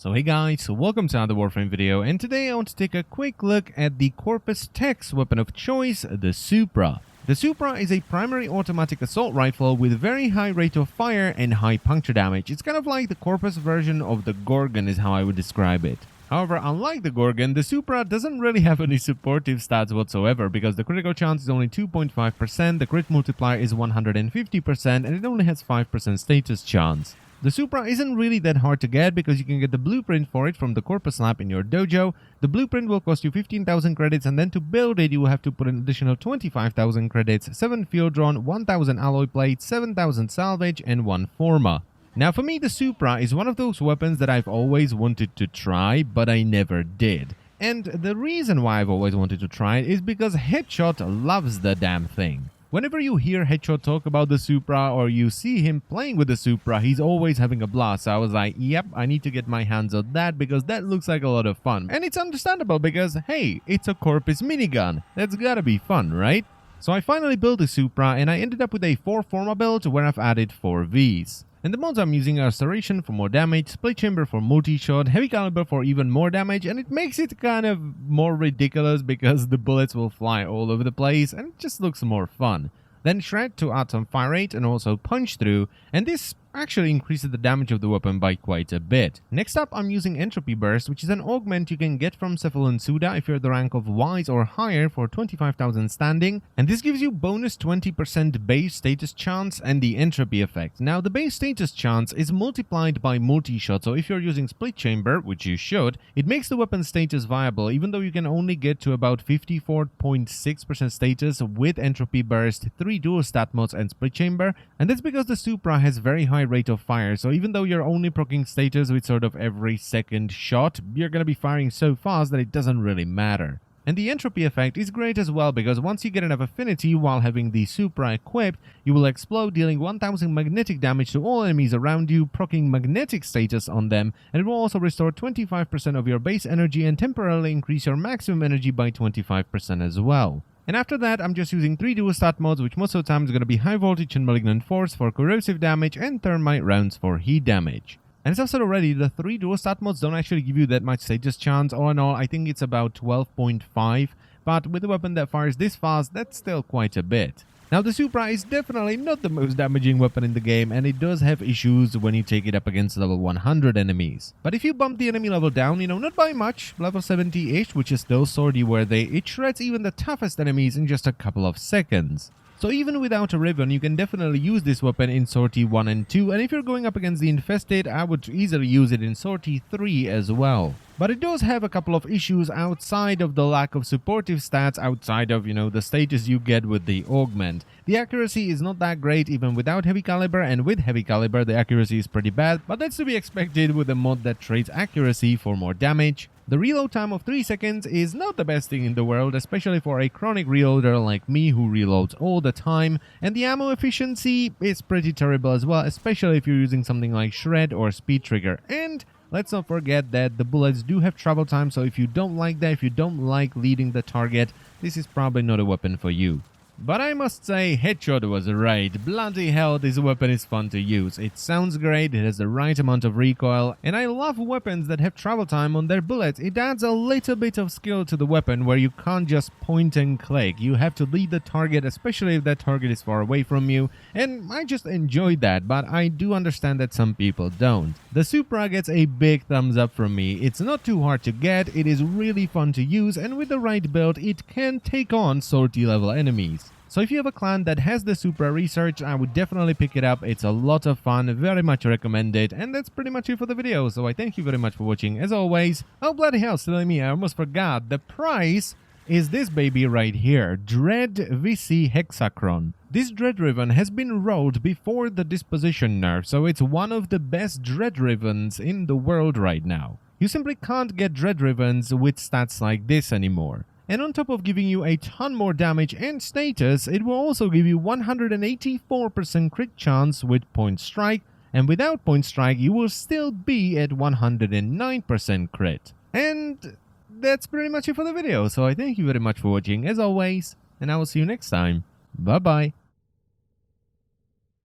So hey guys, welcome to another Warframe video, and today I want to take a quick look at the Corpus Tech's weapon of choice, the Supra. The Supra is a primary automatic assault rifle with very high rate of fire and high puncture damage. It's kind of like the Corpus version of the Gorgon is how I would describe it. However, unlike the Gorgon, the Supra doesn't really have any supportive stats whatsoever because the critical chance is only 2.5%, the crit multiplier is 150%, and it only has 5% status chance. The Supra isn't really that hard to get because you can get the blueprint for it from the Corpus lab in your dojo. The blueprint will cost you 15,000 credits, and then to build it you will have to put an additional 25,000 credits, 7 field drawn, 1,000 alloy plates, 7,000 salvage, and 1 Forma. Now for me, the Supra is one of those weapons that I've always wanted to try, but I never did. And the reason why I've always wanted to try it is because Headshot loves the damn thing. Whenever you hear Headshot talk about the Supra or you see him playing with the Supra, he's always having a blast. So I was like, yep, I need to get my hands on that because that looks like a lot of fun. And it's understandable because, hey, it's a Corpus minigun. That's gotta be fun, right? So I finally built the Supra and I ended up with a 4 Forma build where I've added 4 Vs. And the mods I'm using are Serration for more damage, Split Chamber for multi-shot, Heavy Caliber for even more damage, and it makes it kind of more ridiculous because the bullets will fly all over the place and it just looks more fun. Then Shred to add some fire rate and also Punch Through, and this actually increases the damage of the weapon by quite a bit. Next up, I'm using Entropy Burst, which is an augment you can get from Cephalon Suda if you're the rank of Wise or higher for 25,000 standing, and this gives you bonus 20% base status chance and the entropy effect. Now, the base status chance is multiplied by multi-shot, so if you're using Split Chamber, which you should, it makes the weapon status viable, even though you can only get to about 54.6% status with Entropy Burst, 3 dual stat mods and Split Chamber, and that's because the Supra has very high rate of fire, so even though you're only proccing status with sort of every second shot, you're gonna be firing so fast that it doesn't really matter. And the entropy effect is great as well because once you get enough affinity while having the Supra equipped, you will explode, dealing 1000 magnetic damage to all enemies around you, proccing magnetic status on them, and it will also restore 25% of your base energy and temporarily increase your maximum energy by 25% as well. And after that, I'm just using 3 dual stat mods, which most of the time is going to be High Voltage and Malignant Force for corrosive damage and Thermite rounds for heat damage. And as I've said already, the 3 dual stat mods don't actually give you that much status chance. All in all, I think it's about 12.5, but with a weapon that fires this fast, that's still quite a bit. Now, the Supra is definitely not the most damaging weapon in the game, and it does have issues when you take it up against level 100 enemies. But if you bump the enemy level down, not by much, level 70-ish, which is still swordy worthy, it shreds even the toughest enemies in just a couple of seconds. So even without a ribbon, you can definitely use this weapon in Sortie 1 and 2, and if you're going up against the Infested, I would easily use it in Sortie 3 as well. But it does have a couple of issues outside of the lack of supportive stats, outside of, the status you get with the augment. The accuracy is not that great even without Heavy Caliber, and with Heavy Caliber the accuracy is pretty bad, but that's to be expected with a mod that trades accuracy for more damage. The reload time of 3 seconds is not the best thing in the world, especially for a chronic reloader like me who reloads all the time, and the ammo efficiency is pretty terrible as well, especially if you're using something like Shred or Speed Trigger. And let's not forget that the bullets do have travel time, so if you don't like that, if you don't like leading the target, this is probably not a weapon for you. But I must say, Headshot was right. Bloody hell, this weapon is fun to use. It sounds great, it has the right amount of recoil, and I love weapons that have travel time on their bullets. It adds a little bit of skill to the weapon where you can't just point and click. You have to lead the target, especially if that target is far away from you, and I just enjoyed that, but I do understand that some people don't. The Supra gets a big thumbs up from me. It's not too hard to get, it is really fun to use, and with the right build, it can take on Sortie level enemies. So if you have a clan that has the Supra research, I would definitely pick it up. It's a lot of fun, very much recommended, and that's pretty much it for the video. So I thank you very much for watching. As always, oh bloody hell, silly me, I almost forgot. The prize is this baby right here, Dread VC Hexachron. This Dread Ribbon has been rolled before the Disposition nerf, so it's one of the best Dread Ribbons in the world right now. You simply can't get Dread Ribbons with stats like this anymore. And on top of giving you a ton more damage and status, it will also give you 184% crit chance with Point Strike, and without Point Strike you will still be at 109% crit. And that's pretty much it for the video, so I thank you very much for watching as always, and I will see you next time. Bye bye.